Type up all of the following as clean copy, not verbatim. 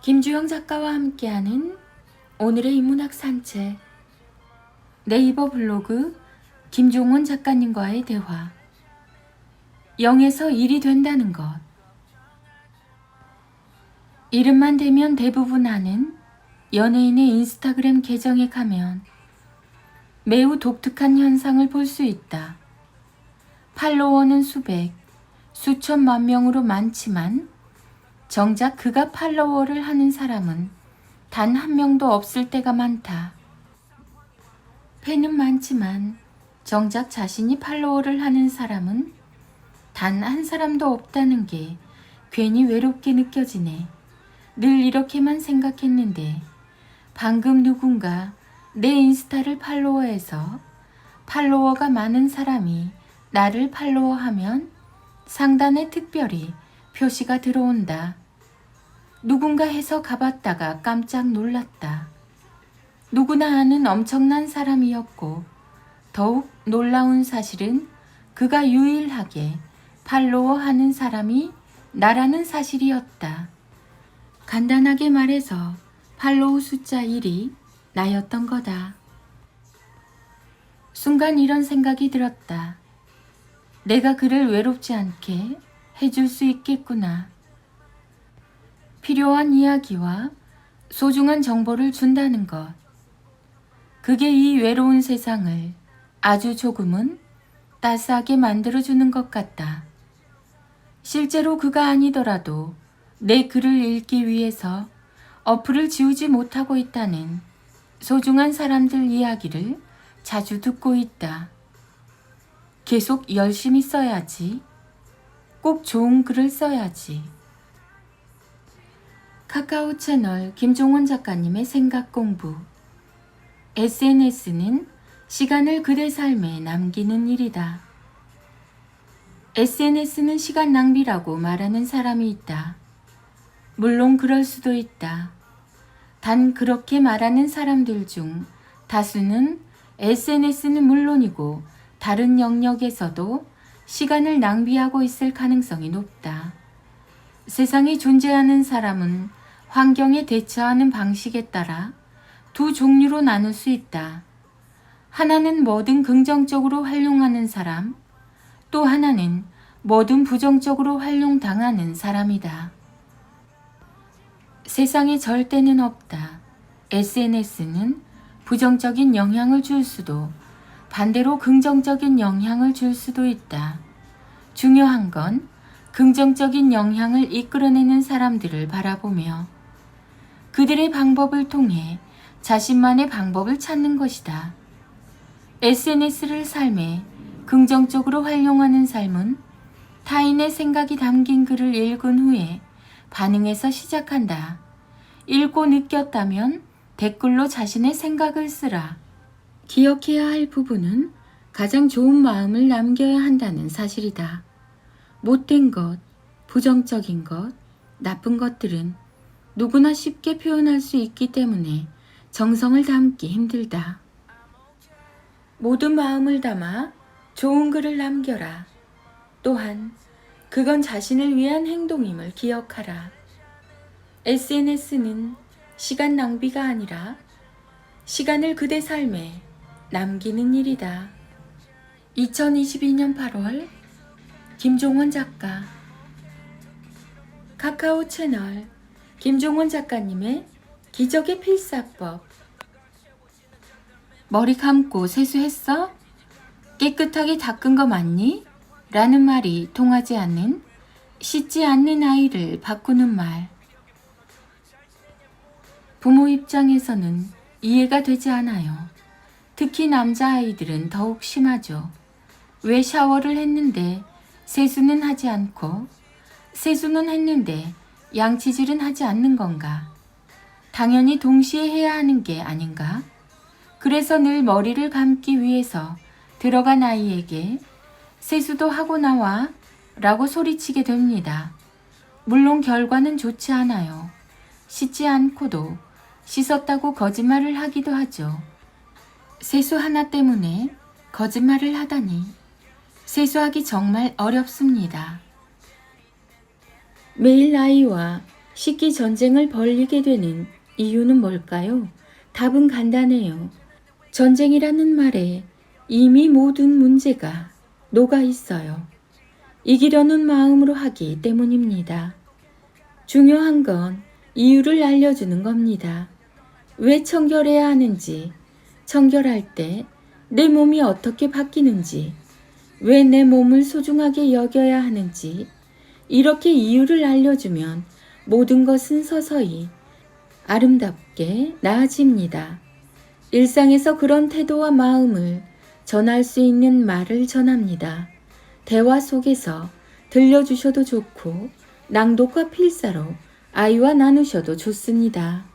김주영 작가와 함께하는 오늘의 인문학 산책. 네이버 블로그 김종원 작가님과의 대화. 0에서 1이 된다는 것. 이름만 대면 대부분 아는 연예인의 인스타그램 계정에 가면 매우 독특한 현상을 볼 수 있다. 팔로워는 수백, 수천만 명으로 많지만 정작 그가 팔로워를 하는 사람은 단 한 명도 없을 때가 많다. 팬은 많지만 정작 자신이 팔로워를 하는 사람은 단 한 사람도 없다는 게 괜히 외롭게 느껴지네. 늘 이렇게만 생각했는데 방금 누군가 내 인스타를 팔로워해서 팔로워가 많은 사람이 나를 팔로워하면 상단에 특별히 표시가 들어온다. 누군가 해서 가봤다가 깜짝 놀랐다. 누구나 아는 엄청난 사람이었고 더욱 놀라운 사실은 그가 유일하게 팔로워하는 사람이 나라는 사실이었다. 간단하게 말해서 팔로우 숫자 1이 나였던 거다. 순간 이런 생각이 들었다. 내가 그를 외롭지 않게 해줄 수 있겠구나. 필요한 이야기와 소중한 정보를 준다는 것. 그게 이 외로운 세상을 아주 조금은 따스하게 만들어주는 것 같다. 실제로 그가 아니더라도 내 글을 읽기 위해서 어플을 지우지 못하고 있다는 소중한 사람들 이야기를 자주 듣고 있다. 계속 열심히 써야지. 꼭 좋은 글을 써야지. 카카오 채널 김종원 작가님의 생각 공부. SNS는 시간을 그대 삶에 남기는 일이다. SNS는 시간 낭비라고 말하는 사람이 있다. 물론 그럴 수도 있다. 단 그렇게 말하는 사람들 중 다수는 SNS는 물론이고 다른 영역에서도 시간을 낭비하고 있을 가능성이 높다. 세상에 존재하는 사람은 환경에 대처하는 방식에 따라 두 종류로 나눌 수 있다. 하나는 뭐든 긍정적으로 활용하는 사람, 또 하나는 뭐든 부정적으로 활용당하는 사람이다. 세상에 절대는 없다. SNS는 부정적인 영향을 줄 수도 반대로 긍정적인 영향을 줄 수도 있다. 중요한 건 긍정적인 영향을 이끌어내는 사람들을 바라보며 그들의 방법을 통해 자신만의 방법을 찾는 것이다. SNS를 삶에 긍정적으로 활용하는 삶은 타인의 생각이 담긴 글을 읽은 후에 반응해서 시작한다. 읽고 느꼈다면 댓글로 자신의 생각을 쓰라. 기억해야 할 부분은 가장 좋은 마음을 남겨야 한다는 사실이다. 못된 것, 부정적인 것, 나쁜 것들은 누구나 쉽게 표현할 수 있기 때문에 정성을 담기 힘들다. 모든 마음을 담아 좋은 글을 남겨라. 또한 그건 자신을 위한 행동임을 기억하라. SNS는 시간 낭비가 아니라 시간을 그대 삶에 남기는 일이다. 2022년 8월 김종원 작가. 카카오 채널 김종원 작가님의 기적의 필사법. 머리 감고 세수했어? 깨끗하게 닦은 거 맞니? 라는 말이 통하지 않는 씻지 않는 아이를 바꾸는 말. 부모 입장에서는 이해가 되지 않아요. 특히 남자아이들은 더욱 심하죠. 왜 샤워를 했는데 세수는 하지 않고 세수는 했는데 양치질은 하지 않는 건가? 당연히 동시에 해야 하는 게 아닌가? 그래서 늘 머리를 감기 위해서 들어간 아이에게 세수도 하고 나와 라고 소리치게 됩니다. 물론 결과는 좋지 않아요. 씻지 않고도 씻었다고 거짓말을 하기도 하죠. 세수 하나 때문에 거짓말을 하다니 세수하기 정말 어렵습니다. 매일 아이와 식기 전쟁을 벌이게 되는 이유는 뭘까요? 답은 간단해요. 전쟁이라는 말에 이미 모든 문제가 녹아 있어요. 이기려는 마음으로 하기 때문입니다. 중요한 건 이유를 알려주는 겁니다. 왜 청결해야 하는지, 청결할 때 내 몸이 어떻게 바뀌는지, 왜 내 몸을 소중하게 여겨야 하는지, 이렇게 이유를 알려주면 모든 것은 서서히 아름답게 나아집니다. 일상에서 그런 태도와 마음을 전할 수 있는 말을 전합니다. 대화 속에서 들려주셔도 좋고 낭독과 필사로 아이와 나누셔도 좋습니다.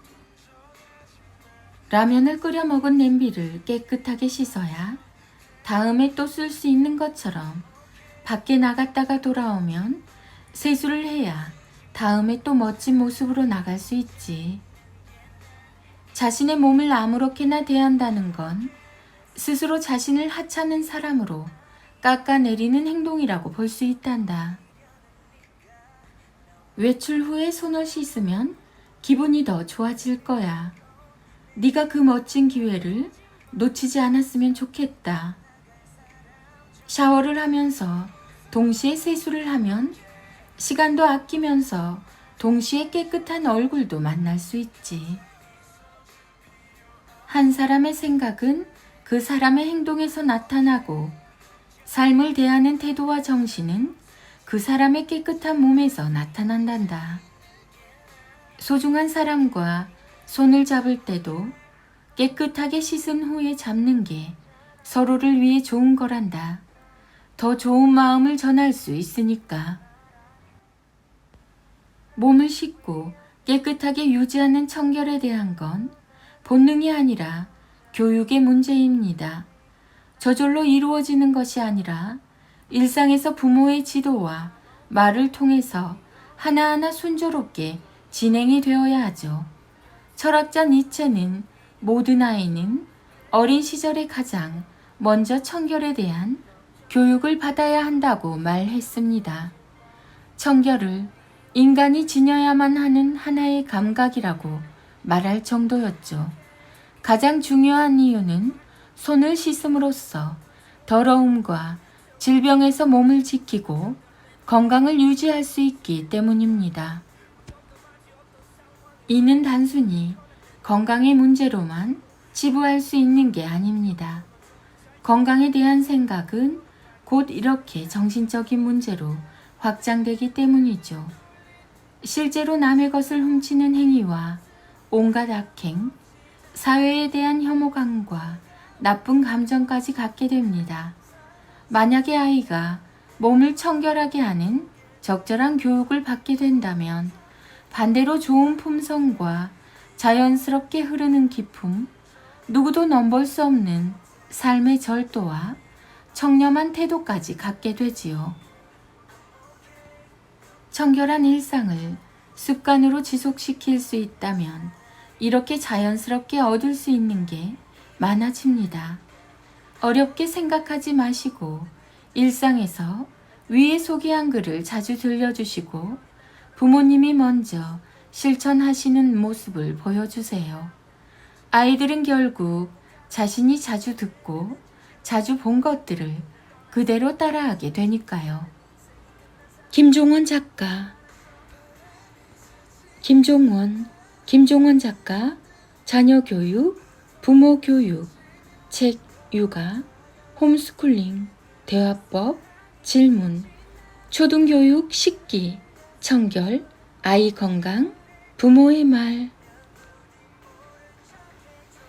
라면을 끓여 먹은 냄비를 깨끗하게 씻어야 다음에 또 쓸 수 있는 것처럼 밖에 나갔다가 돌아오면 세수를 해야 다음에 또 멋진 모습으로 나갈 수 있지. 자신의 몸을 아무렇게나 대한다는 건 스스로 자신을 하찮은 사람으로 깎아내리는 행동이라고 볼 수 있단다. 외출 후에 손을 씻으면 기분이 더 좋아질 거야. 네가 그 멋진 기회를 놓치지 않았으면 좋겠다. 샤워를 하면서 동시에 세수를 하면 시간도 아끼면서 동시에 깨끗한 얼굴도 만날 수 있지. 한 사람의 생각은 그 사람의 행동에서 나타나고 삶을 대하는 태도와 정신은 그 사람의 깨끗한 몸에서 나타난단다. 소중한 사람과 손을 잡을 때도 깨끗하게 씻은 후에 잡는 게 서로를 위해 좋은 거란다. 더 좋은 마음을 전할 수 있으니까. 몸을 씻고 깨끗하게 유지하는 청결에 대한 건 본능이 아니라 교육의 문제입니다. 저절로 이루어지는 것이 아니라 일상에서 부모의 지도와 말을 통해서 하나하나 순조롭게 진행이 되어야 하죠. 철학자 니체는 모든 아이는 어린 시절에 가장 먼저 청결에 대한 교육을 받아야 한다고 말했습니다. 청결을 인간이 지녀야만 하는 하나의 감각이라고 말할 정도였죠. 가장 중요한 이유는 손을 씻음으로써 더러움과 질병에서 몸을 지키고 건강을 유지할 수 있기 때문입니다. 이는 단순히 건강의 문제로만 치부할 수 있는 게 아닙니다. 건강에 대한 생각은 곧 이렇게 정신적인 문제로 확장되기 때문이죠. 실제로 남의 것을 훔치는 행위와 온갖 악행, 사회에 대한 혐오감과 나쁜 감정까지 갖게 됩니다. 만약에 아이가 몸을 청결하게 하는 적절한 교육을 받게 된다면 반대로 좋은 품성과 자연스럽게 흐르는 기품, 누구도 넘볼 수 없는 삶의 절도와 청렴한 태도까지 갖게 되지요. 청결한 일상을 습관으로 지속시킬 수 있다면 이렇게 자연스럽게 얻을 수 있는 게 많아집니다. 어렵게 생각하지 마시고 일상에서 위에 소개한 글을 자주 들려주시고 부모님이 먼저 실천하시는 모습을 보여주세요. 아이들은 결국 자신이 자주 듣고 자주 본 것들을 그대로 따라하게 되니까요. 김종원 작가. 김종원 작가, 자녀 교육, 부모 교육, 책 육아, 홈스쿨링, 대화법, 질문, 초등교육 식기, 청결, 아이 건강, 부모의 말.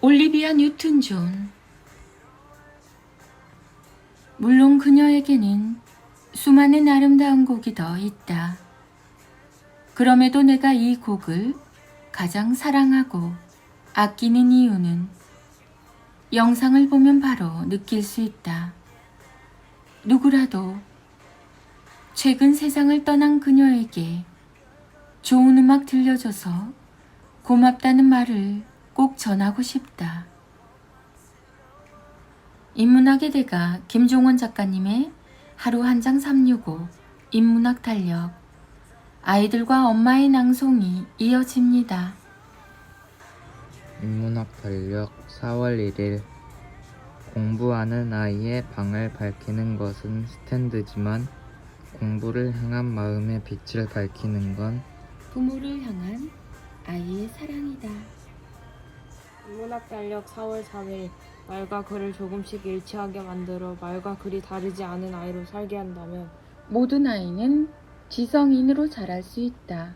올리비아 뉴튼 존. 물론 그녀에게는 수많은 아름다운 곡이 더 있다. 그럼에도 내가 이 곡을 가장 사랑하고 아끼는 이유는 영상을 보면 바로 느낄 수 있다. 누구라도 최근 세상을 떠난 그녀에게 좋은 음악 들려줘서 고맙다는 말을 꼭 전하고 싶다. 인문학의 대가 김종원 작가님의 하루 한 장 365 인문학 달력. 아이들과 엄마의 낭송이 이어집니다. 인문학 달력 4월 1일 공부하는 아이의 방을 밝히는 것은 스탠드지만 공부를 향한 마음의 빛을 밝히는 건 부모를 향한 아이의 사랑이다. 인문학 달력 4월 3일 말과 글을 조금씩 일치하게 만들어 말과 글이 다르지 않은 아이로 살게 한다면 모든 아이는 지성인으로 자랄 수 있다.